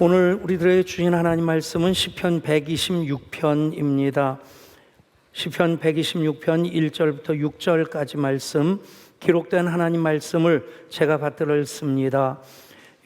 오늘 우리들에게 주신 하나님 말씀은 시편 126편입니다. 시편 126편 1절부터 6절까지 말씀, 기록된 하나님 말씀을 제가 받들어 읽습니다.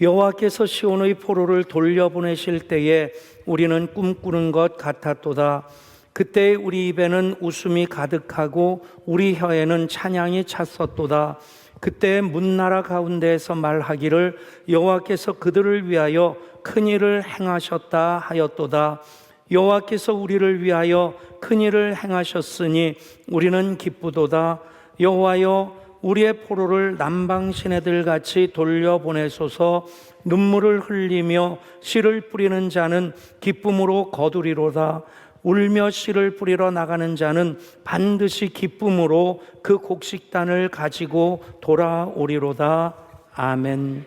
여호와께서 시온의 포로를 돌려보내실 때에 우리는 꿈꾸는 것 같았도다. 그때 우리 입에는 웃음이 가득하고 우리 혀에는 찬양이 찼었도다. 그때 문나라 가운데에서 말하기를 여호와께서 그들을 위하여 큰 일을 행하셨다 하였도다. 여호와께서 우리를 위하여 큰 일을 행하셨으니 우리는 기쁘도다. 여호와여, 우리의 포로를 남방 시내들 같이 돌려보내소서. 눈물을 흘리며 씨를 뿌리는 자는 기쁨으로 거두리로다. 울며 씨를 뿌리러 나가는 자는 반드시 기쁨으로 그 곡식단을 가지고 돌아오리로다. 아멘.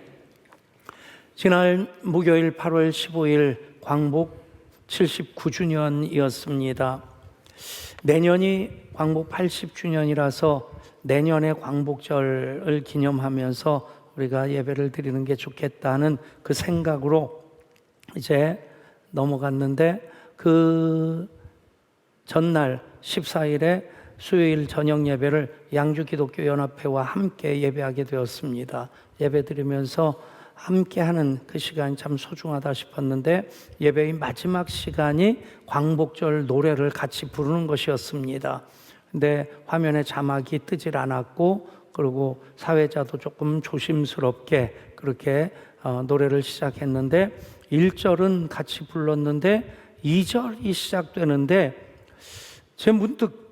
지난 목요일 8월 15일 광복 79주년이었습니다. 내년이 광복 80주년이라서 내년에 광복절을 기념하면서 우리가 예배를 드리는 게 좋겠다는 그 생각으로 이제 넘어갔는데, 그 전날 14일에 수요일 저녁 예배를 양주기독교연합회와 함께 예배하게 되었습니다. 예배 드리면서 함께하는 그 시간이 참 소중하다 싶었는데, 예배의 마지막 시간이 광복절 노래를 같이 부르는 것이었습니다. 근데 화면에 자막이 뜨질 않았고, 그리고 사회자도 조금 조심스럽게 그렇게 노래를 시작했는데, 1절은 같이 불렀는데 2절이 시작되는데 제 문득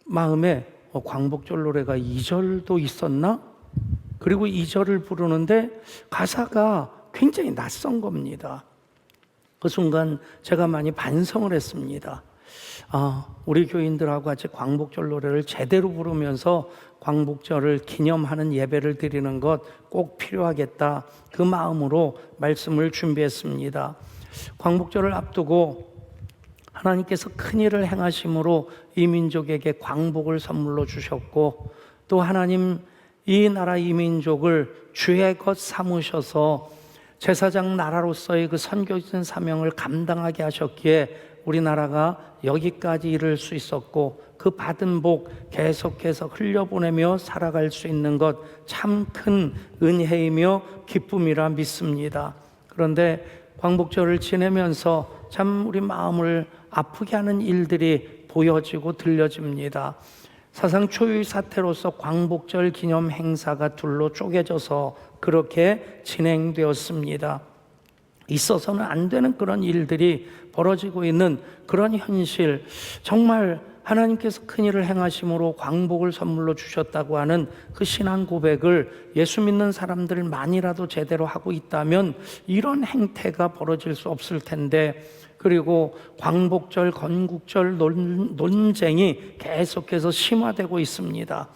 마음에 광복절 노래가 2절도 있었나? 그리고 2절을 부르는데 가사가 굉장히 낯선 겁니다. 그 순간 제가 많이 반성을 했습니다. 우리 교인들하고 같이 광복절 노래를 제대로 부르면서 광복절을 기념하는 예배를 드리는 것 꼭 필요하겠다. 그 마음으로 말씀을 준비했습니다. 광복절을 앞두고 하나님께서 큰 일을 행하심으로 이 민족에게 광복을 선물로 주셨고, 또 하나님 이 나라 이 민족을 주의 것 삼으셔서 제사장 나라로서의 그 선교진 사명을 감당하게 하셨기에 우리나라가 여기까지 이를 수 있었고, 그 받은 복 계속해서 흘려보내며 살아갈 수 있는 것 참 큰 은혜이며 기쁨이라 믿습니다. 그런데 광복절을 지내면서 참 우리 마음을 아프게 하는 일들이 보여지고 들려집니다. 사상 초유의 사태로서 광복절 기념 행사가 둘로 쪼개져서 그렇게 진행되었습니다. 있어서는 안 되는 그런 일들이 벌어지고 있는 그런 현실, 정말 하나님께서 큰 일을 행하심으로 광복을 선물로 주셨다고 하는 그 신앙 고백을 예수 믿는 사람들만이라도 제대로 하고 있다면 이런 행태가 벌어질 수 없을 텐데, 그리고 광복절, 건국절 논쟁이 계속해서 심화되고 있습니다.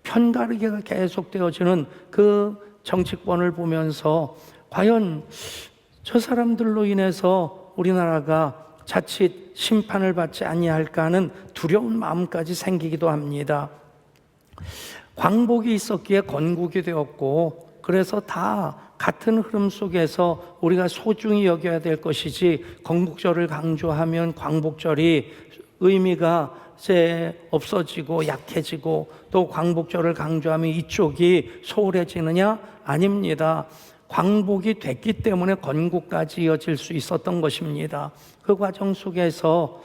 편가르기가 계속되어지는 그 정치권을 보면서 과연 저 사람들로 인해서 우리나라가 자칫 심판을 받지 아니할까 하는 두려운 마음까지 생기기도 합니다. 광복이 있었기에 건국이 되었고, 그래서 다 같은 흐름 속에서 우리가 소중히 여겨야 될 것이지, 건국절을 강조하면 광복절이 의미가 이제 없어지고 약해지고, 또 광복절을 강조하면 이쪽이 소홀해지느냐? 아닙니다. 광복이 됐기 때문에 건국까지 이어질 수 있었던 것입니다. 그 과정 속에서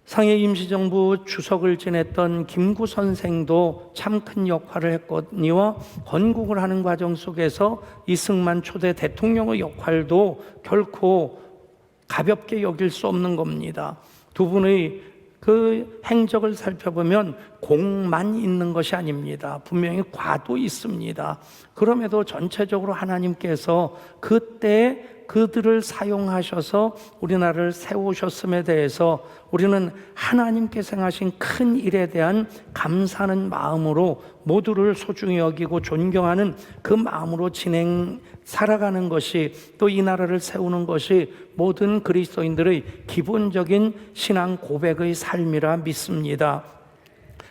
상해 임시정부 주석을 지냈던 김구 선생도 참 큰 역할을 했거니와, 건국을 하는 과정 속에서 이승만 초대 대통령의 역할도 결코 가볍게 여길 수 없는 겁니다. 두 분의 그 행적을 살펴보면 공만 있는 것이 아닙니다. 분명히 과도 있습니다. 그럼에도 전체적으로 하나님께서 그때 그들을 사용하셔서 우리나라를 세우셨음에 대해서 우리는 하나님께서 행하신 큰 일에 대한 감사하는 마음으로 모두를 소중히 여기고 존경하는 그 마음으로 살아가는 것이, 또 이 나라를 세우는 것이 모든 그리스도인들의 기본적인 신앙 고백의 삶이라 믿습니다.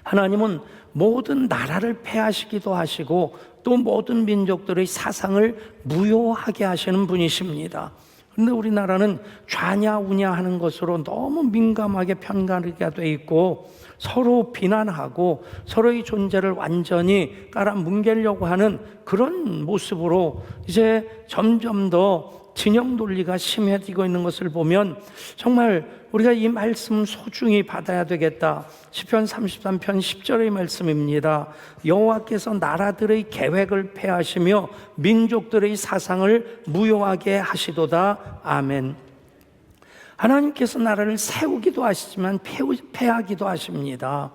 하나님은 모든 나라를 폐하시기도 하시고 또 모든 민족들의 사상을 무효하게 하시는 분이십니다. 그런데 우리나라는 좌냐 우냐 하는 것으로 너무 민감하게 편가르게 돼 있고 서로 비난하고 서로의 존재를 완전히 깔아뭉개려고 하는 그런 모습으로 이제 점점 더 진영 논리가 심해지고 있는 것을 보면 정말 우리가 이 말씀 소중히 받아야 되겠다. 시편 33편 10절의 말씀입니다. 여호와께서 나라들의 계획을 폐하시며 민족들의 사상을 무효하게 하시도다. 아멘. 하나님께서 나라를 세우기도 하시지만 폐하기도 하십니다.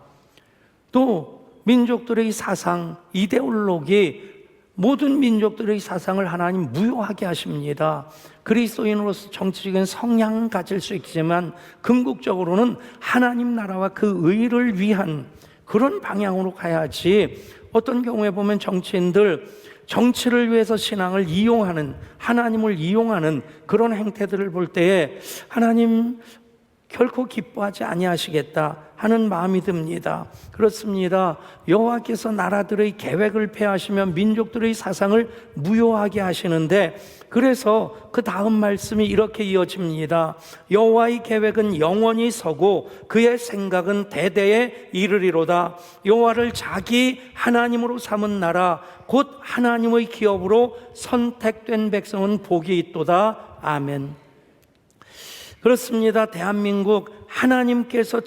또 민족들의 사상, 이데올로기, 모든 민족들의 사상을 하나님 무효하게 하십니다. 그리스도인으로서 정치적인 성향을 가질 수 있지만 궁극적으로는 하나님 나라와 그 의를 위한 그런 방향으로 가야지. 어떤 경우에 보면 정치인들 정치를 위해서 신앙을 이용하는, 하나님을 이용하는 그런 행태들을 볼 때에 하나님 결코 기뻐하지 아니하시겠다 하는 마음이 듭니다. 그렇습니다. 여호와께서 나라들의 계획을 폐하시며 민족들의 사상을 무효하게 하시는데, 그래서 그 다음 말씀이 이렇게 이어집니다. 여호와의 계획은 영원히 서고 그의 생각은 대대에 이르리로다. 여호와를 자기 하나님으로 삼은 나라 곧 하나님의 기업으로 선택된 백성은 복이 있도다. 아멘. 그렇습니다. 대한민국 하나님께서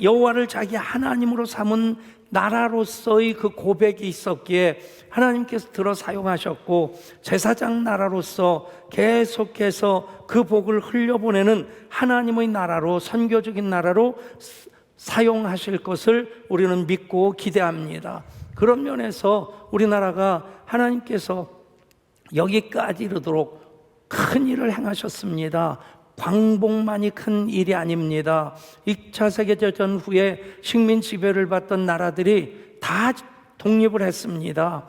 여호와를 자기 하나님으로 삼은 나라로서의 그 고백이 있었기에 하나님께서 들어 사용하셨고, 제사장 나라로서 계속해서 그 복을 흘려보내는 하나님의 나라로, 선교적인 나라로 사용하실 것을 우리는 믿고 기대합니다. 그런 면에서 우리나라가 하나님께서 여기까지 이르도록 큰 일을 행하셨습니다. 광복만이 큰 일이 아닙니다. 2차 세계대전 후에 식민 지배를 받던 나라들이 다 독립을 했습니다.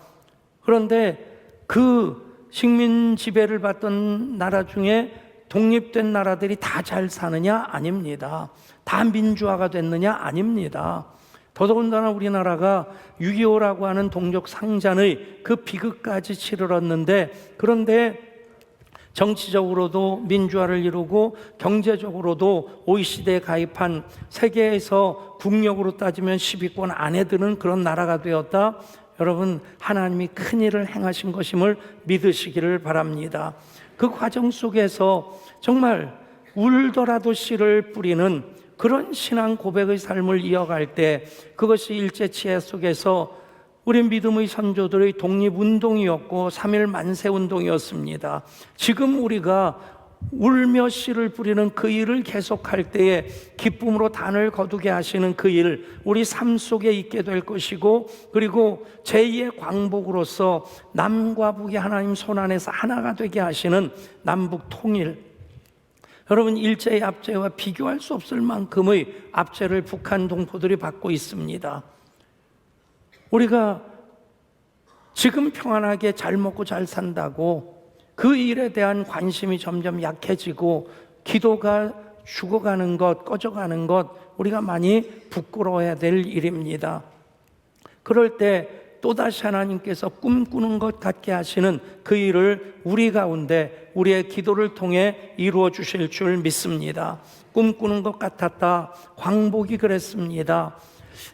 그런데 그 식민 지배를 받던 나라 중에 독립된 나라들이 다 잘 사느냐? 아닙니다. 다 민주화가 됐느냐? 아닙니다. 더더군다나 우리나라가 6.25라고 하는 동족 상잔의 그 비극까지 치르렀는데, 그런데 정치적으로도 민주화를 이루고 경제적으로도 OECD에 가입한 세계에서 국력으로 따지면 10위권 안에 드는 그런 나라가 되었다. 여러분, 하나님이 큰 일을 행하신 것임을 믿으시기를 바랍니다. 그 과정 속에서 정말 울더라도 씨를 뿌리는 그런 신앙 고백의 삶을 이어갈 때, 그것이 일제치하 속에서 우리 믿음의 선조들의 독립운동이었고 3.1 만세운동이었습니다. 지금 우리가 울며 씨를 뿌리는 그 일을 계속할 때에 기쁨으로 단을 거두게 하시는 그 일, 우리 삶 속에 있게 될 것이고, 그리고 제2의 광복으로서 남과 북이 하나님 손안에서 하나가 되게 하시는 남북 통일, 여러분, 일제의 압제와 비교할 수 없을 만큼의 압제를 북한 동포들이 받고 있습니다. 우리가 지금 평안하게 잘 먹고 잘 산다고 그 일에 대한 관심이 점점 약해지고 기도가 죽어가는 것, 꺼져가는 것, 우리가 많이 부끄러워해야 될 일입니다. 그럴 때 또다시 하나님께서 꿈꾸는 것 같게 하시는 그 일을 우리 가운데 우리의 기도를 통해 이루어 주실 줄 믿습니다. 꿈꾸는 것 같았다. 광복이 그랬습니다.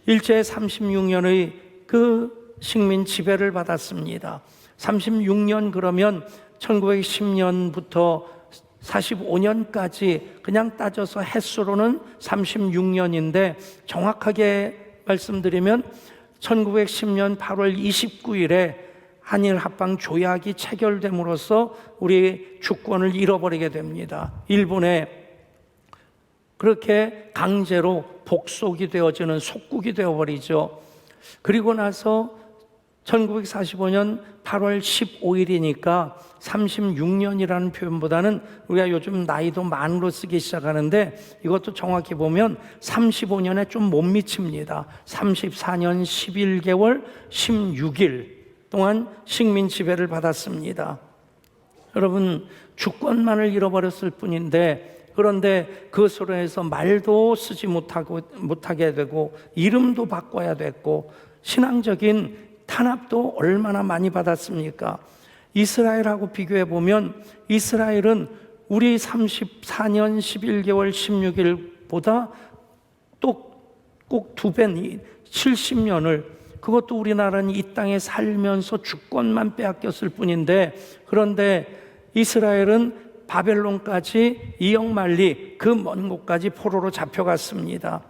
일제 36년의 그 식민 지배를 받았습니다. 36년 그러면 1910년부터 45년까지 그냥 따져서 횟수로는 36년인데 정확하게 말씀드리면 1910년 8월 29일에 한일 합방 조약이 체결됨으로써 우리 주권을 잃어버리게 됩니다. 일본에 그렇게 강제로 복속이 되어지는 속국이 되어버리죠. 그리고 나서 1945년 8월 15일이니까 36년이라는 표현보다는 우리가 요즘 나이도 만으로 쓰기 시작하는데, 이것도 정확히 보면 35년에 좀 못 미칩니다. 34년 11개월 16일 동안 식민 지배를 받았습니다. 여러분, 주권만을 잃어버렸을 뿐인데, 그런데 그것으로 해서 말도 쓰지 못하게 되고 이름도 바꿔야 됐고 신앙적인 탄압도 얼마나 많이 받았습니까? 이스라엘하고 비교해 보면 이스라엘은 우리 34년 11개월 16일보다 또 꼭 두 배니 70년을, 그것도 우리나라는 이 땅에 살면서 주권만 빼앗겼을 뿐인데, 그런데 이스라엘은 바벨론까지 이역만리 그 먼 곳까지 포로로 잡혀갔습니다.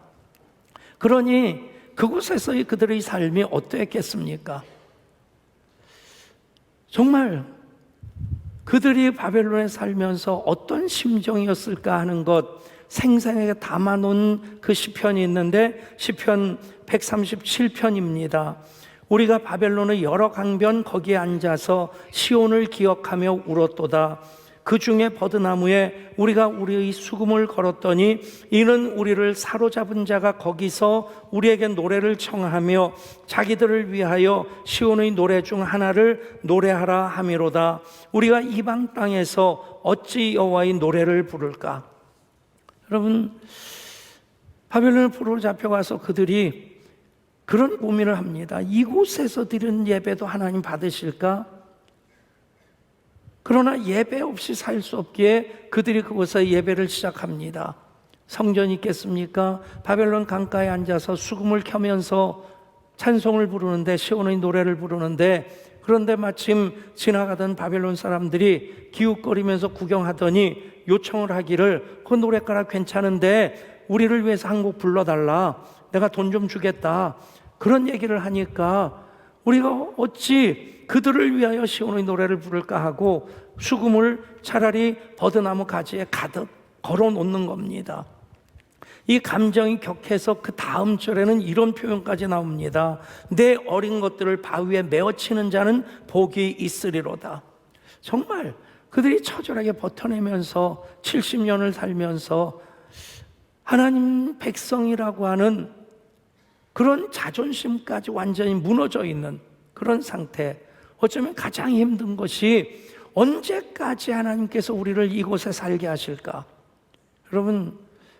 그러니 그곳에서의 그들의 삶이 어떠했겠습니까? 정말 그들이 바벨론에 살면서 어떤 심정이었을까 하는 것 생생하게 담아놓은 그 시편이 있는데, 시편 137편입니다. 우리가 바벨론의 여러 강변 거기에 앉아서 시온을 기억하며 울었도다. 그 중에 버드나무에 우리가 우리의 수금을 걸었더니 이는 우리를 사로잡은 자가 거기서 우리에게 노래를 청하며 자기들을 위하여 시온의 노래 중 하나를 노래하라 함이로다. 우리가 이방 땅에서 어찌 여호와의 노래를 부를까? 여러분, 바벨론을 포로로 잡혀가서 그들이 그런 고민을 합니다. 이곳에서 드리는 예배도 하나님 받으실까? 그러나 예배 없이 살 수 없기에 그들이 그곳에 예배를 시작합니다. 성전이 있겠습니까? 바벨론 강가에 앉아서 수금을 켜면서 찬송을 부르는데, 시온의 노래를 부르는데, 그런데 마침 지나가던 바벨론 사람들이 기웃거리면서 구경하더니 요청을 하기를, 그 노래가라 괜찮은데 우리를 위해서 한 곡 불러달라, 내가 돈 좀 주겠다, 그런 얘기를 하니까 우리가 어찌 그들을 위하여 시온의 노래를 부를까 하고 수금을 차라리 버드나무 가지에 가득 걸어 놓는 겁니다. 이 감정이 격해서 그 다음 절에는 이런 표현까지 나옵니다. 내 어린 것들을 바위에 메어치는 자는 복이 있으리로다. 정말 그들이 처절하게 버텨내면서 70년을 살면서 하나님 백성이라고 하는 그런 자존심까지 완전히 무너져 있는 그런 상태. 어쩌면 가장 힘든 것이 언제까지 하나님께서 우리를 이곳에 살게 하실까? 여러분,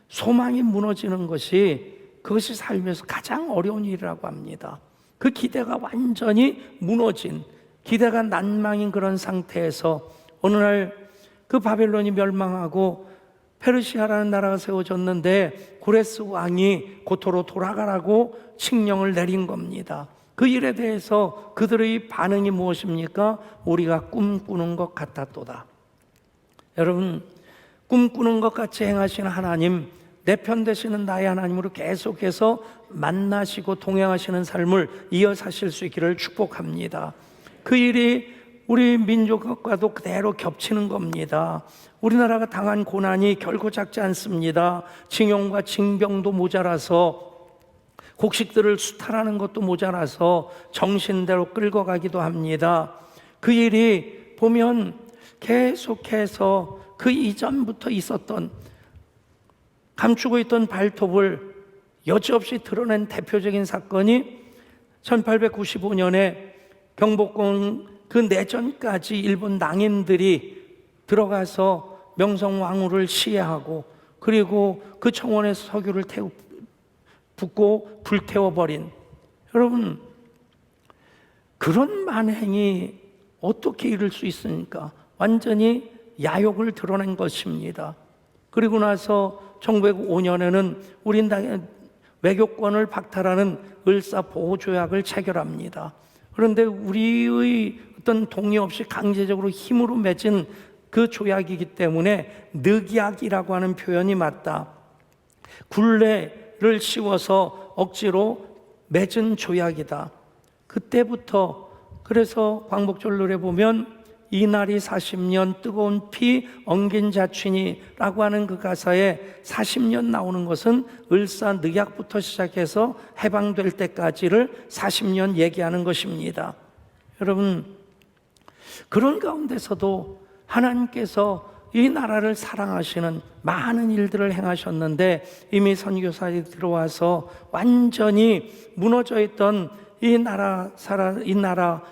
소망이 무너지는 것이, 그것이 살면서 가장 어려운 일이라고 합니다. 그 기대가 완전히 무너진, 기대가 난망인 그런 상태에서 어느 날 그 바벨론이 멸망하고 페르시아라는 나라가 세워졌는데 고레스 왕이 고토로 돌아가라고 칙령을 내린 겁니다. 그 일에 대해서 그들의 반응이 무엇입니까? 우리가 꿈꾸는 것 같았도다. 여러분, 꿈꾸는 것 같이 행하시는 하나님, 내 편 되시는 나의 하나님으로 계속해서 만나시고 동행하시는 삶을 이어 사실 수 있기를 축복합니다. 그 일이 우리 민족과도 그대로 겹치는 겁니다. 우리나라가 당한 고난이 결코 작지 않습니다. 징용과 징병도 모자라서, 곡식들을 수탈하는 것도 모자라서 정신대로 끌고 가기도 합니다. 그 일이 보면 계속해서 그 이전부터 있었던, 감추고 있던 발톱을 여지없이 드러낸 대표적인 사건이 1895년에 경복궁 그 내전까지 일본 낭인들이 들어가서 명성황후를 시해하고, 그리고 그 청원에서 석유를 붓고 불태워버린, 여러분, 그런 만행이 어떻게 이룰 수 있습니까? 완전히 야욕을 드러낸 것입니다. 그리고 나서 1905년에는 우리 당의 외교권을 박탈하는 을사보호조약을 체결합니다. 그런데 우리의 어떤 동의 없이 강제적으로 힘으로 맺은 그 조약이기 때문에 늑약이라고 하는 표현이 맞다. 굴레를 씌워서 억지로 맺은 조약이다. 그때부터, 그래서 광복절 노래 보면 이날이 40년 뜨거운 피 엉긴 자취니라고 하는 그 가사에 40년 나오는 것은 을사늑약부터 시작해서 해방될 때까지를 40년 얘기하는 것입니다. 여러분, 그런 가운데서도 하나님께서 이 나라를 사랑하시는 많은 일들을 행하셨는데, 이미 선교사들이 들어와서 완전히 무너져 있던 이 나라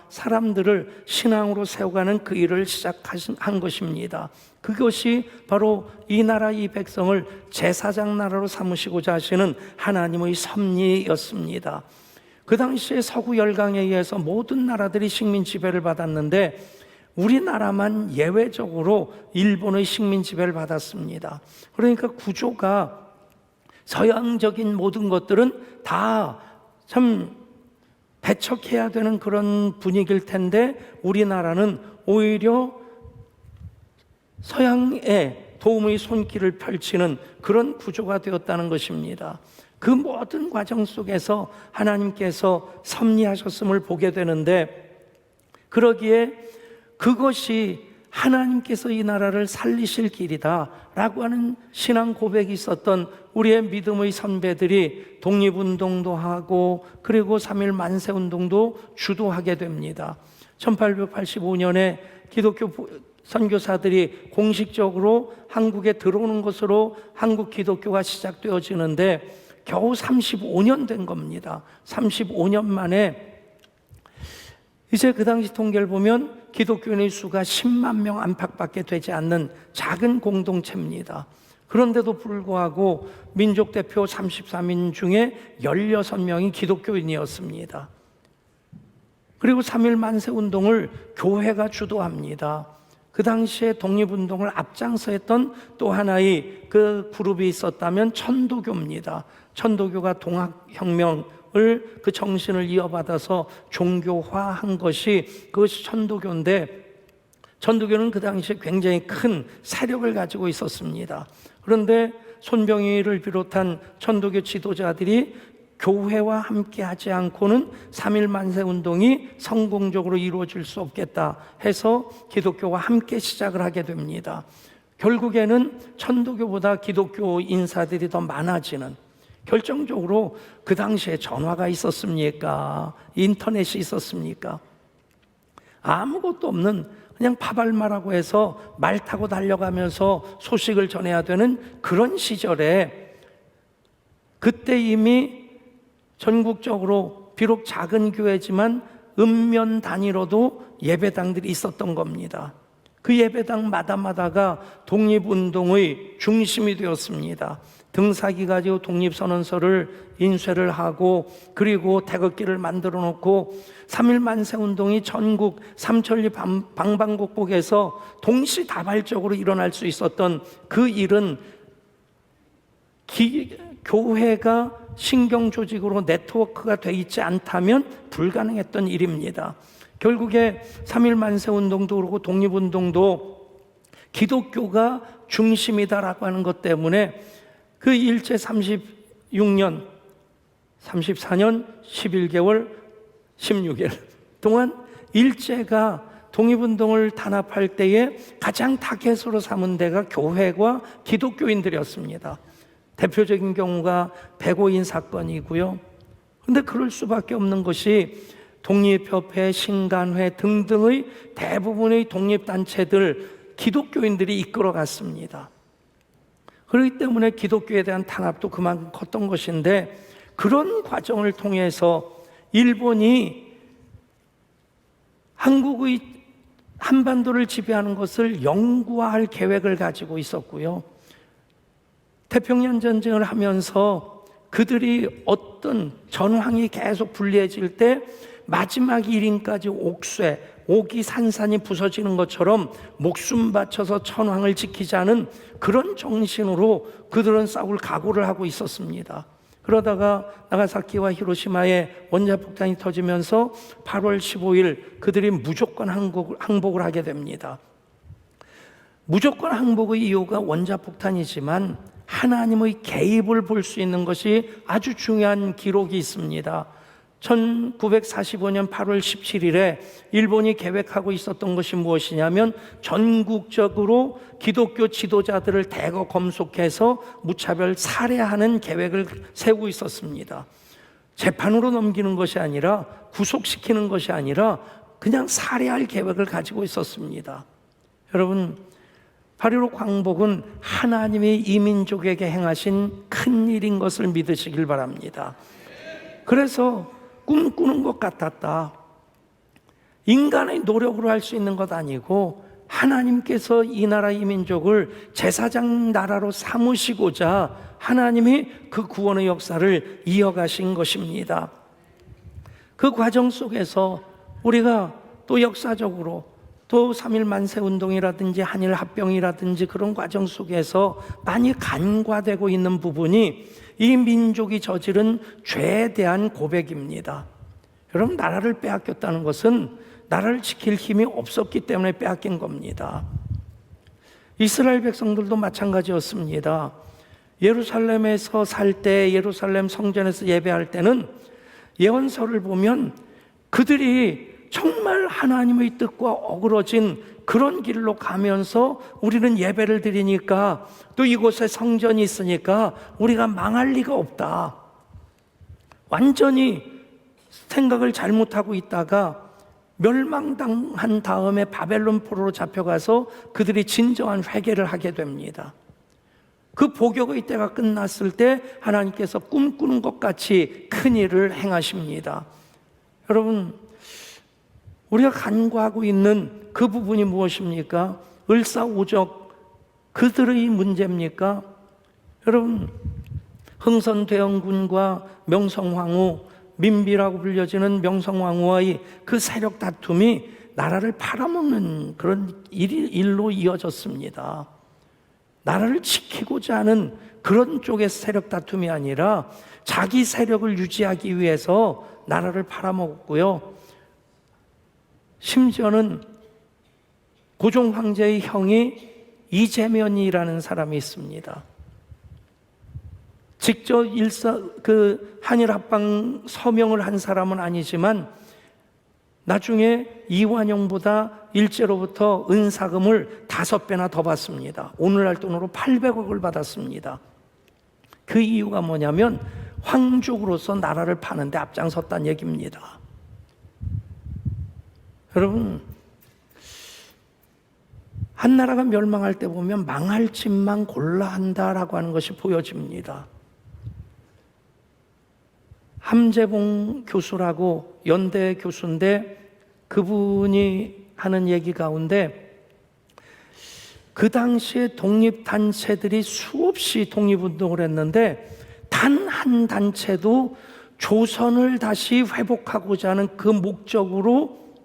사람들을 신앙으로 세워가는 그 일을 시작한 것입니다. 그것이 바로 이 나라 이 백성을 제사장 나라로 삼으시고자 하시는 하나님의 섭리였습니다. 그 당시에 서구 열강에 의해서 모든 나라들이 식민 지배를 받았는데 우리나라만 예외적으로 일본의 식민 지배를 받았습니다. 그러니까 구조가 서양적인 모든 것들은 다 참 배척해야 되는 그런 분위기일 텐데 우리나라는 오히려 서양의 도움의 손길을 펼치는 그런 구조가 되었다는 것입니다. 그 모든 과정 속에서 하나님께서 섭리하셨음을 보게 되는데, 그러기에 그것이 하나님께서 이 나라를 살리실 길이다 라고 하는 신앙 고백이 있었던 우리의 믿음의 선배들이 독립운동도 하고 그리고 3.1 만세운동도 주도하게 됩니다. 1885년에 기독교 선교사들이 공식적으로 한국에 들어오는 것으로 한국 기독교가 시작되어지는데 겨우 35년 된 겁니다. 35년 만에 이제 그 당시 통계를 보면 기독교인의 수가 10만 명 안팎밖에 되지 않는 작은 공동체입니다. 그런데도 불구하고 민족 대표 33인 중에 16명이 기독교인이었습니다. 그리고 3.1 만세운동을 교회가 주도합니다. 그 당시에 독립운동을 앞장서 했던 또 하나의 그 그룹이 있었다면 천도교입니다. 천도교가 동학혁명을 그 정신을 이어받아서 종교화한 것이 그것이 천도교인데, 천도교는 그 당시에 굉장히 큰 세력을 가지고 있었습니다. 그런데 손병희를 비롯한 천도교 지도자들이 교회와 함께 하지 않고는 3.1 만세운동이 성공적으로 이루어질 수 없겠다 해서 기독교와 함께 시작을 하게 됩니다. 결국에는 천도교보다 기독교 인사들이 더 많아지는, 결정적으로 그 당시에 전화가 있었습니까? 인터넷이 있었습니까? 아무것도 없는 그냥 파발마라고 해서 말 타고 달려가면서 소식을 전해야 되는 그런 시절에, 그때 이미 전국적으로 비록 작은 교회지만 읍면 단위로도 예배당들이 있었던 겁니다. 그 예배당마다가 독립운동의 중심이 되었습니다. 등사기 가지고 독립선언서를 인쇄를 하고 그리고 태극기를 만들어 놓고 3.1 만세운동이 전국 삼천리 방방곡곡에서 동시다발적으로 일어날 수 있었던 그 일은 교회가 신경조직으로 네트워크가 되어 있지 않다면 불가능했던 일입니다. 결국에 3.1 만세운동도 그렇고 독립운동도 기독교가 중심이다라고 하는 것 때문에 그 일제 34년 11개월 16일 동안 일제가 독립운동을 단합할 때에 가장 타겟으로 삼은 데가 교회와 기독교인들이었습니다. 대표적인 경우가 백오인 사건이고요. 그런데 그럴 수밖에 없는 것이 독립협회, 신간회 등등의 대부분의 독립단체들, 기독교인들이 이끌어갔습니다. 그렇기 때문에 기독교에 대한 탄압도 그만큼 컸던 것인데, 그런 과정을 통해서 일본이 한국의 한반도를 지배하는 것을 영구화할 계획을 가지고 있었고요. 태평양 전쟁을 하면서 그들이 어떤 전황이 계속 불리해질 때 마지막 1인까지 옥이 산산이 부서지는 것처럼 목숨 바쳐서 천황을 지키자는 그런 정신으로 그들은 싸울 각오를 하고 있었습니다. 그러다가 나가사키와 히로시마에 원자폭탄이 터지면서 8월 15일 그들이 무조건 항복을 하게 됩니다. 무조건 항복의 이유가 원자폭탄이지만 하나님의 개입을 볼 수 있는 것이 아주 중요한 기록이 있습니다. 1945년 8월 17일에 일본이 계획하고 있었던 것이 무엇이냐면 전국적으로 기독교 지도자들을 대거 검속해서 무차별 살해하는 계획을 세우고 있었습니다. 재판으로 넘기는 것이 아니라, 구속시키는 것이 아니라 그냥 살해할 계획을 가지고 있었습니다. 여러분, 8.15 광복은 하나님이 이민족에게 행하신 큰 일인 것을 믿으시길 바랍니다. 그래서 꿈꾸는 것 같았다. 인간의 노력으로 할 수 있는 것 아니고 하나님께서 이 나라 이민족을 제사장 나라로 삼으시고자 하나님이 그 구원의 역사를 이어가신 것입니다. 그 과정 속에서 우리가 또 역사적으로 또 3.1 만세운동이라든지 한일 합병이라든지 그런 과정 속에서 많이 간과되고 있는 부분이 이 민족이 저지른 죄에 대한 고백입니다. 여러분, 나라를 빼앗겼다는 것은 나라를 지킬 힘이 없었기 때문에 빼앗긴 겁니다. 이스라엘 백성들도 마찬가지였습니다. 예루살렘에서 살 때, 예루살렘 성전에서 예배할 때는 예언서를 보면 그들이 정말 하나님의 뜻과 어그러진 그런 길로 가면서 우리는 예배를 드리니까 또 이곳에 성전이 있으니까 우리가 망할 리가 없다. 완전히 생각을 잘못하고 있다가 멸망당한 다음에 바벨론 포로로 잡혀가서 그들이 진정한 회개를 하게 됩니다. 그 복역의 때가 끝났을 때 하나님께서 꿈꾸는 것 같이 큰 일을 행하십니다. 여러분, 우리가 간과하고 있는 그 부분이 무엇입니까? 을사오적 그들의 문제입니까? 여러분, 흥선대원군과 명성황후, 민비라고 불려지는 명성황후와의 그 세력 다툼이 나라를 팔아먹는 그런 일로 이어졌습니다. 나라를 지키고자 하는 그런 쪽의 세력 다툼이 아니라 자기 세력을 유지하기 위해서 나라를 팔아먹었고요. 심지어는 고종 황제의 형이 이재면이라는 사람이 있습니다. 직접 한일 합방 서명을 한 사람은 아니지만 나중에 이완용보다 일제로부터 은사금을 5배나 더 받습니다. 오늘날 돈으로 800억을 받았습니다. 그 이유가 뭐냐면 황족으로서 나라를 파는데 앞장섰다는 얘기입니다. 여러분, 한 나라가 멸망할 때 보면 망할 짓만 골라 한다라고 하는 것이 보여집니다. 함재봉 교수라고 연대 교수인데 그분이 하는 얘기 가운데 그 당시에 독립단체들이 수없이 독립운동을 했는데 단 한 단체도 조선을 다시 회복하고자 하는 그 목적으로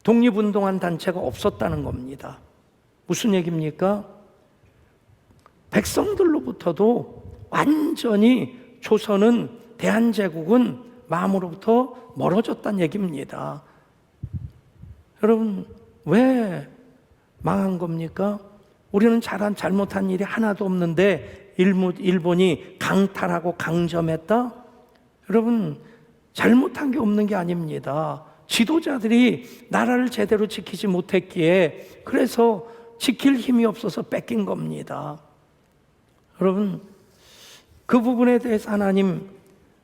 독립운동한 단체가 없었다는 겁니다. 무슨 얘기입니까? 백성들로부터도 완전히 조선은, 대한제국은 마음으로부터 멀어졌다는 얘기입니다. 여러분, 왜 망한 겁니까? 우리는 잘못한 일이 하나도 없는데 일본이 강탈하고 강점했다? 여러분, 잘못한 게 없는 게 아닙니다. 지도자들이 나라를 제대로 지키지 못했기에 그래서 지킬 힘이 없어서 뺏긴 겁니다. 여러분, 그 부분에 대해서 하나님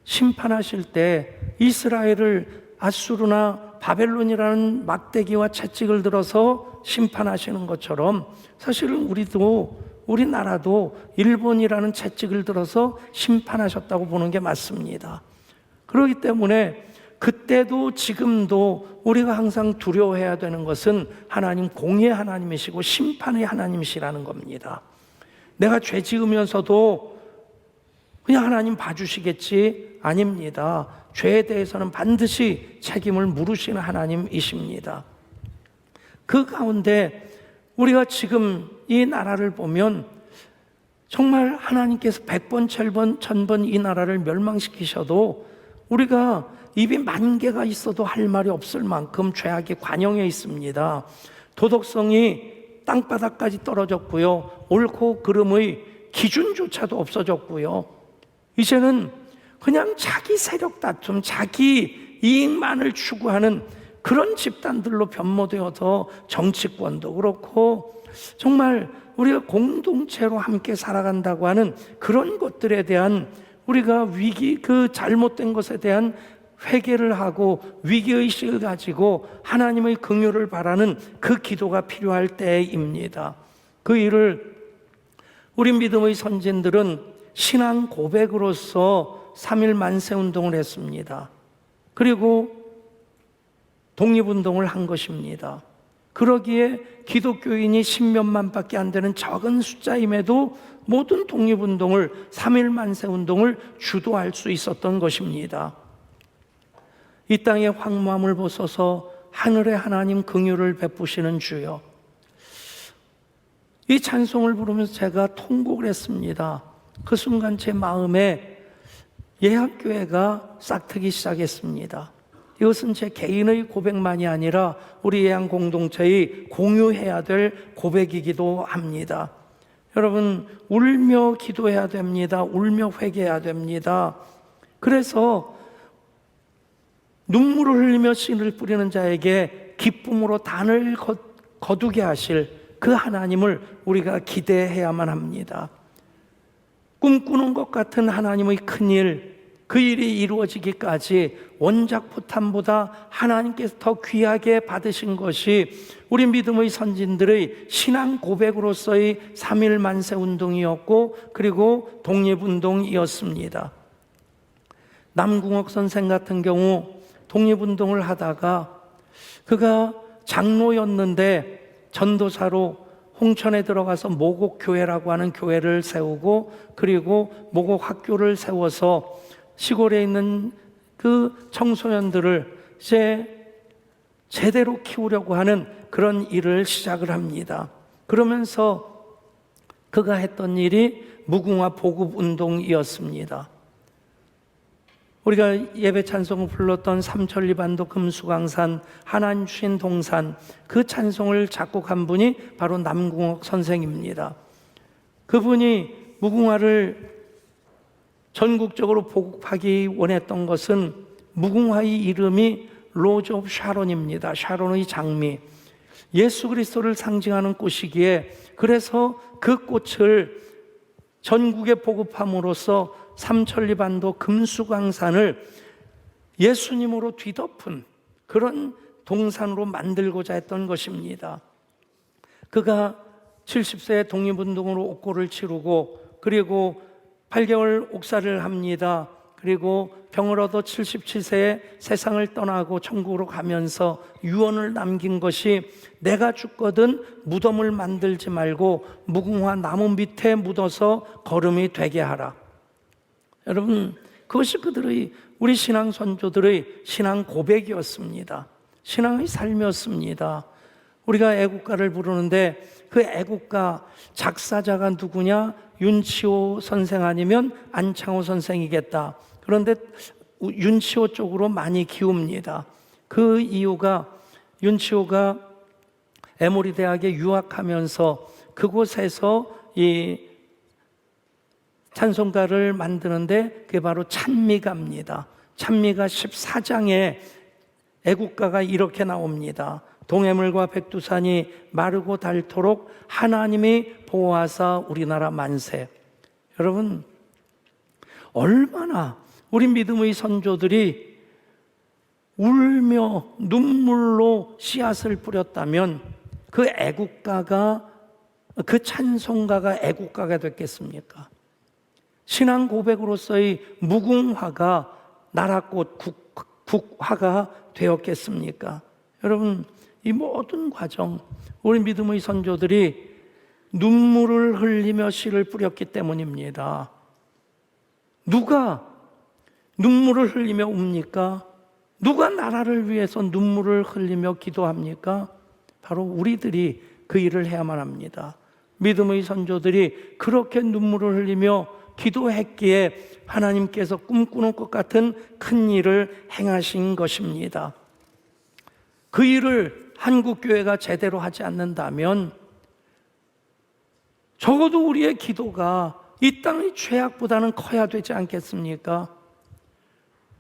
심판하실 때 이스라엘을 아수르나 바벨론이라는 막대기와 채찍을 들어서 심판하시는 것처럼 사실은 우리나라도 일본이라는 채찍을 들어서 심판하셨다고 보는 게 맞습니다. 그렇기 때문에 그때도 지금도 우리가 항상 두려워해야 되는 것은 하나님 공의의 하나님이시고 심판의 하나님이시라는 겁니다. 내가 죄 지으면서도 그냥 하나님 봐주시겠지? 아닙니다. 죄에 대해서는 반드시 책임을 물으시는 하나님이십니다. 그 가운데 우리가 지금 이 나라를 보면 정말 하나님께서 100번, 1000번, 1000번 이 나라를 멸망시키셔도 우리가 입이 10,000개가 있어도 할 말이 없을 만큼 죄악이 관영해 있습니다. 도덕성이 땅바닥까지 떨어졌고요. 옳고 그름의 기준조차도 없어졌고요. 이제는 그냥 자기 세력 다툼, 자기 이익만을 추구하는 그런 집단들로 변모되어서 정치권도 그렇고 정말 우리가 공동체로 함께 살아간다고 하는 그런 것들에 대한 우리가 그 잘못된 것에 대한 회개를 하고 위기의식을 가지고 하나님의 긍휼을 바라는 그 기도가 필요할 때입니다. 그 일을 우리 믿음의 선진들은 신앙 고백으로서 3.1 만세운동을 했습니다. 그리고 독립운동을 한 것입니다. 그러기에 기독교인이 10몇만 밖에 안 되는 적은 숫자임에도 모든 독립운동을 3.1 만세운동을 주도할 수 있었던 것입니다. 이 땅의 황무함을 보소서. 하늘의 하나님 긍휼을 베푸시는 주여. 이 찬송을 부르면서 제가 통곡을 했습니다. 그 순간 제 마음에 예학교회가 싹트기 시작했습니다. 이것은 제 개인의 고백만이 아니라 우리 예양 공동체의 공유해야 될 고백이기도 합니다. 여러분, 울며 기도해야 됩니다. 울며 회개해야 됩니다. 그래서 눈물을 흘리며 씨를 뿌리는 자에게 기쁨으로 단을 거두게 하실 그 하나님을 우리가 기대해야만 합니다. 꿈꾸는 것 같은 하나님의 큰일, 그 일이 이루어지기까지 원작 포탄보다 하나님께서 더 귀하게 받으신 것이 우리 믿음의 선진들의 신앙 고백으로서의 3.1 만세 운동이었고, 그리고 독립운동이었습니다. 남궁옥 선생 같은 경우 독립운동을 하다가 그가 장로였는데 전도사로 홍천에 들어가서 모곡교회라고 하는 교회를 세우고, 그리고 모곡학교를 세워서 시골에 있는 그 청소년들을 이제 제대로 키우려고 하는 그런 일을 시작을 합니다. 그러면서 그가 했던 일이 무궁화 보급운동이었습니다. 우리가 예배 찬송을 불렀던 삼천리반도 금수강산 하나님 주신 동산, 그 찬송을 작곡한 분이 바로 남궁옥 선생입니다. 그분이 무궁화를 전국적으로 보급하기 원했던 것은 무궁화의 이름이 로즈 오브 샤론입니다. 샤론의 장미, 예수 그리스도를 상징하는 꽃이기에, 그래서 그 꽃을 전국에 보급함으로써 삼천리반도 금수강산을 예수님으로 뒤덮은 그런 동산으로 만들고자 했던 것입니다. 그가 70세에 독립운동으로 옥고를 치르고, 그리고 8개월 옥살이를 합니다. 그리고 병을 얻어 77세에 세상을 떠나고 천국으로 가면서 유언을 남긴 것이, 내가 죽거든 무덤을 만들지 말고 무궁화 나무 밑에 묻어서 거름이 되게 하라. 여러분, 그것이 그들의, 우리 신앙 선조들의 신앙 고백이었습니다. 신앙의 삶이었습니다. 우리가 애국가를 부르는데 그 애국가 작사자가 누구냐? 윤치호 선생 아니면 안창호 선생이겠다. 그런데 윤치호 쪽으로 많이 기웁니다. 그 이유가 윤치호가 에모리 대학에 유학하면서 그곳에서 이 찬송가를 만드는데 그게 바로 찬미가입니다. 찬미가 14장에 애국가가 이렇게 나옵니다. 동해물과 백두산이 마르고 닳도록 하나님이 보호하사 우리나라 만세. 여러분, 얼마나 우리 믿음의 선조들이 울며 눈물로 씨앗을 뿌렸다면 그 애국가가, 그 찬송가가 애국가가 됐겠습니까? 신앙 고백으로서의 무궁화가 나라꽃 국화가 되었겠습니까? 여러분, 이 모든 과정, 우리 믿음의 선조들이 눈물을 흘리며 씨를 뿌렸기 때문입니다. 누가 눈물을 흘리며 웁니까? 누가 나라를 위해서 눈물을 흘리며 기도합니까? 바로 우리들이 그 일을 해야만 합니다. 믿음의 선조들이 그렇게 눈물을 흘리며 기도했기에 하나님께서 꿈꾸는 것 같은 큰 일을 행하신 것입니다. 그 일을 한국교회가 제대로 하지 않는다면 적어도 우리의 기도가 이 땅의 죄악보다는 커야 되지 않겠습니까?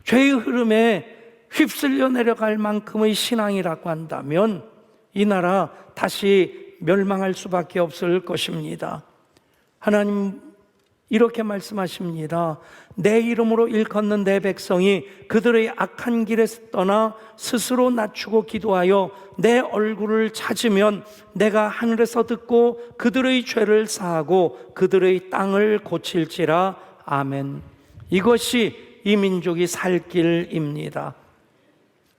죄의 흐름에 휩쓸려 내려갈 만큼의 신앙이라고 한다면 이 나라 다시 멸망할 수밖에 없을 것입니다. 하나님 이렇게 말씀하십니다. 내 이름으로 일컫는 내 백성이 그들의 악한 길에서 떠나 스스로 낮추고 기도하여 내 얼굴을 찾으면 내가 하늘에서 듣고 그들의 죄를 사하고 그들의 땅을 고칠지라. 아멘. 이것이 이 민족이 살 길입니다.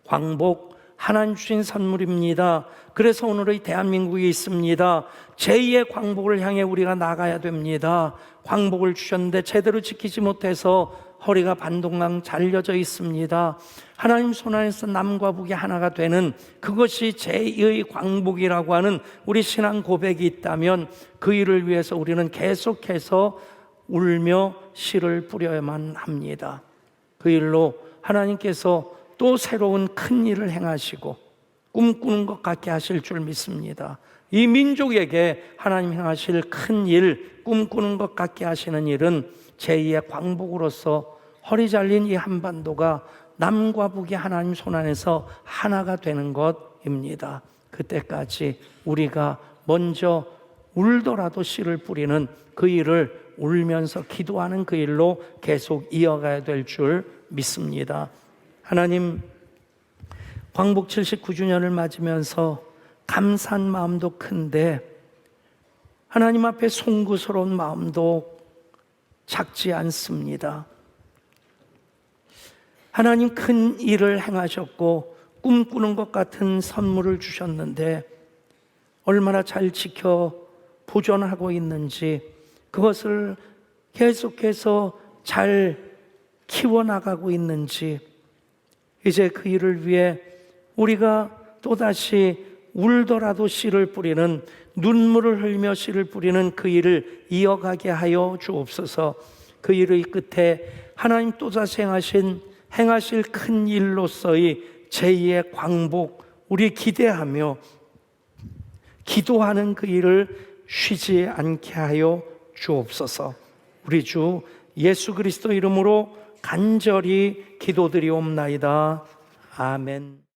광복, 하나님 주신 선물입니다. 그래서 오늘의 대한민국이 있습니다. 제2의 광복을 향해 우리가 나가야 됩니다. 광복을 주셨는데 제대로 지키지 못해서 허리가 반동강 잘려져 있습니다. 하나님 손안에서 남과 북이 하나가 되는 그것이 제2의 광복이라고 하는 우리 신앙 고백이 있다면 그 일을 위해서 우리는 계속해서 울며 씨를 뿌려야만 합니다. 그 일로 하나님께서 또 새로운 큰 일을 행하시고 꿈꾸는 것 같게 하실 줄 믿습니다. 이 민족에게 하나님 행하실 큰 일, 꿈꾸는 것 같게 하시는 일은 제2의 광복으로서 허리 잘린 이 한반도가 남과 북이 하나님 손안에서 하나가 되는 것입니다. 그때까지 우리가 먼저 울더라도 씨를 뿌리는 그 일을 울면서 기도하는 그 일로 계속 이어가야 될 줄 믿습니다. 하나님, 광복 79주년을 맞으면서 감사한 마음도 큰데 하나님 앞에 송구스러운 마음도 작지 않습니다. 하나님 큰 일을 행하셨고 꿈꾸는 것 같은 선물을 주셨는데 얼마나 잘 지켜 보존하고 있는지, 그것을 계속해서 잘 키워나가고 있는지, 이제 그 일을 위해 우리가 또다시 울더라도 씨를 뿌리는, 눈물을 흘리며 씨를 뿌리는 그 일을 이어가게 하여 주옵소서. 그 일의 끝에 하나님 또다시 행하실 큰 일로서의 제2의 광복, 우리 기대하며 기도하는 그 일을 쉬지 않게 하여 주옵소서. 우리 주 예수 그리스도 이름으로 간절히 기도드리옵나이다. 아멘.